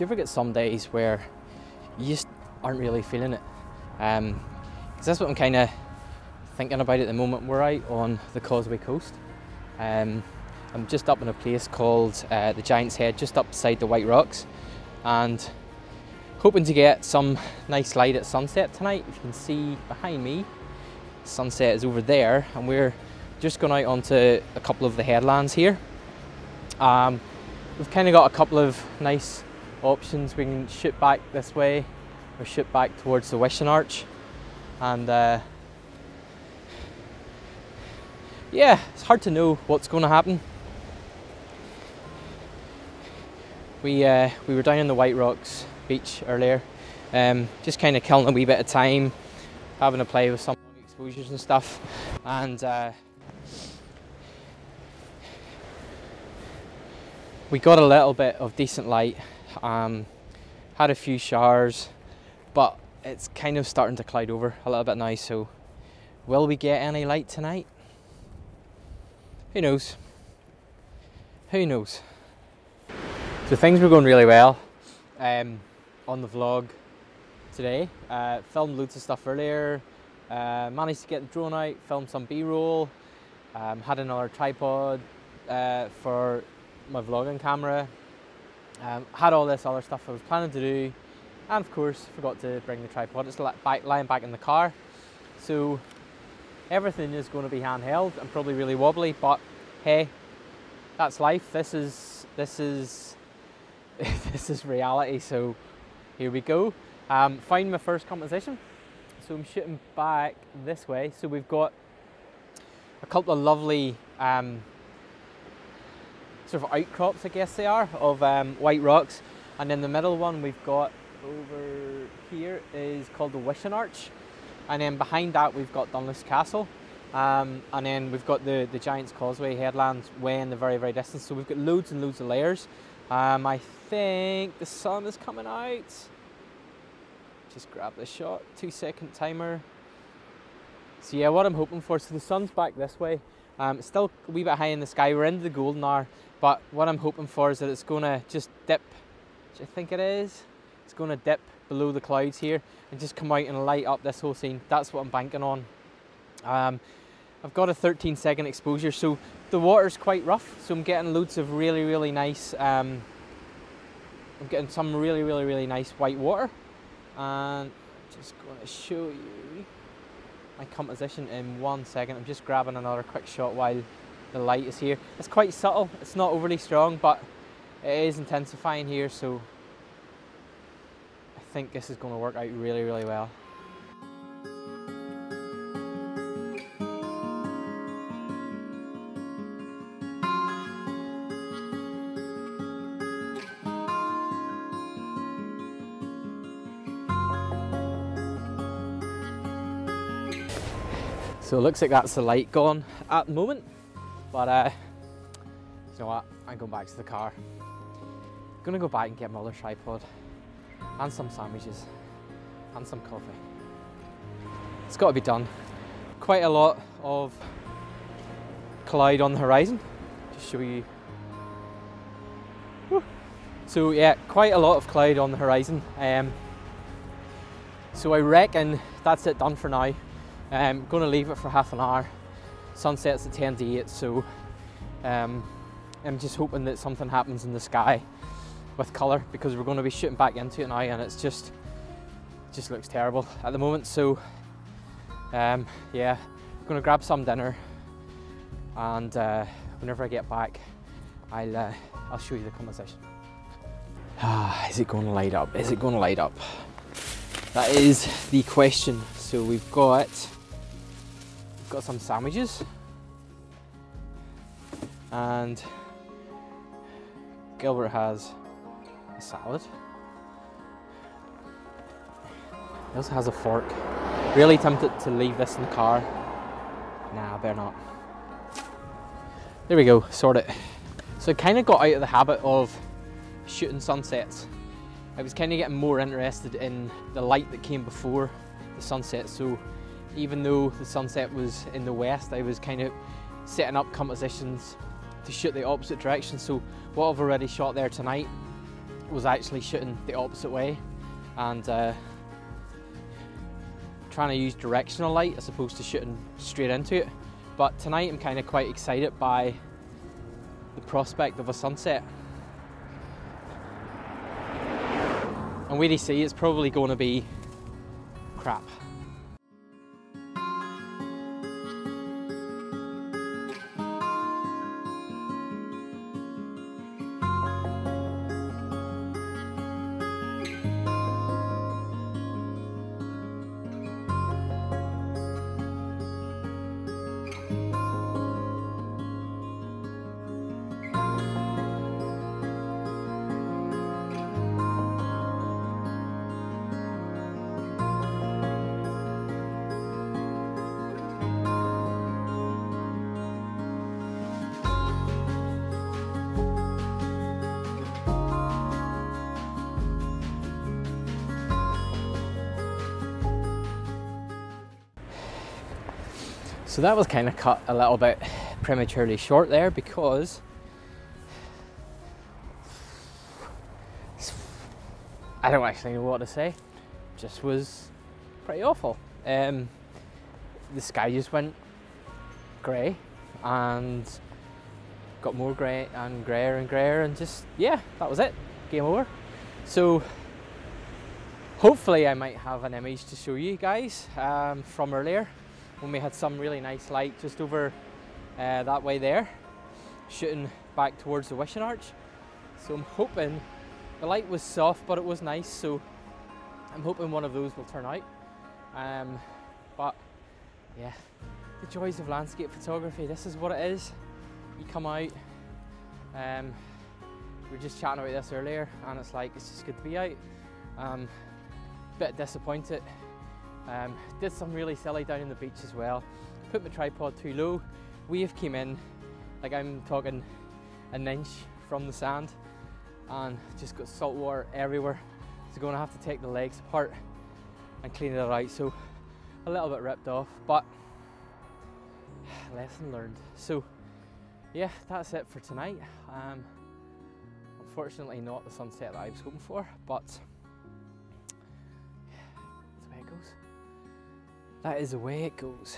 you ever get some days where you just aren't really feeling it? Because that's what I'm kind of thinking about at the moment. We're out on the Causeway Coast. I'm just up in a place called the Giant's Head, just up beside the White Rocks, and hoping to get some nice light at sunset tonight. If you can see behind me, sunset is over there, and we're just going out onto a couple of the headlands here. We've kind of got a couple of nice options. We can shoot back this way or shoot back towards the Wishing Arch, and yeah, it's hard to know what's going to happen. We were down in the White Rocks beach earlier, just kind of killing a wee bit of time, having a play with some exposures and stuff, and we got a little bit of decent light, had a few showers, but it's kind of starting to cloud over a little bit now, so will we get any light tonight? Who knows? Who knows? So things were going really well on the vlog today. Filmed loads of stuff earlier, managed to get the drone out, filmed some B-roll, had another tripod for my vlogging camera, had all this other stuff I was planning to do, and of course forgot to bring the tripod. It's lying back in the car, so everything is going to be handheld and probably really wobbly, but hey, that's life. This is this is reality, so here we go. Found my first composition, so I'm shooting back this way. So we've got a couple of lovely sort of outcrops, I guess they are, of white rocks, and then the middle one we've got over here is called the Wishing Arch, and then behind that we've got Dunluce Castle, and then we've got the Giant's Causeway headlands way in the very, very distance. So we've got loads and loads of layers. I think the sun is coming out. Just grab the shot, 2-second timer. So yeah, what I'm hoping for, so the sun's back this way, it's still a wee bit high in the sky, we're into the golden hour, but what I'm hoping for is that it's going to just dip, which I think it is, it's going to dip below the clouds here and just come out and light up this whole scene. That's what I'm banking on. I've got a 13-second exposure, so the water's quite rough, so I'm getting loads of really, really nice, I'm getting some really, really, really nice white water, and I'm just going to show you my composition in 1 second. I'm just grabbing another quick shot while the light is here. It's quite subtle, it's not overly strong, but it is intensifying here, so I think this is going to work out really, really well. So it looks like that's the light gone at the moment, but you know what, I'm going back to the car. I'm gonna go back and get my other tripod and some sandwiches and some coffee. It's got to be done. Quite a lot of cloud on the horizon. Just show you. Woo. So yeah, quite a lot of cloud on the horizon. So I reckon that's it done for now. I'm going to leave it for half an hour. Sunset's at 10 to 8, so I'm just hoping that something happens in the sky with colour, because we're going to be shooting back into it now, and it just looks terrible at the moment. So yeah, I'm going to grab some dinner, and whenever I get back, I'll show you the composition. Is it going to light up? Is it going to light up? That is the question. So we've got some sandwiches, and Gilbert has a salad. He also has a fork. Really tempted to leave this in the car. Nah, I better not. There we go, sort it. So I kind of got out of the habit of shooting sunsets. I was kind of getting more interested in the light that came before the sunset. So even though the sunset was in the west, I was kind of setting up compositions to shoot the opposite direction. So what I've already shot there tonight was actually shooting the opposite way and trying to use directional light as opposed to shooting straight into it. But tonight I'm kind of quite excited by the prospect of a sunset. And where you see it's probably going to be crap. So that was kind of cut a little bit prematurely short there because I don't actually know what to say. Just was pretty awful. The sky just went grey and got more grey and greyer and greyer, and just, yeah, that was it. Game over. So hopefully I might have an image to show you guys from earlier, when we had some really nice light just over that way there, shooting back towards the wishing arch. So I'm hoping, the light was soft but it was nice, so I'm hoping one of those will turn out. But yeah, the joys of landscape photography, this is what it is. You come out, we were just chatting about this earlier, and it's like, it's just good to be out. Bit disappointed. Did some really silly down in the beach as well. Put my tripod too low. Wave came in, like I'm talking an inch from the sand, and just got salt water everywhere. So going to have to take the legs apart and clean it out. So a little bit ripped off, but lesson learned. So yeah, that's it for tonight. Unfortunately not the sunset that I was hoping for, but that's the way it goes. That is the way it goes.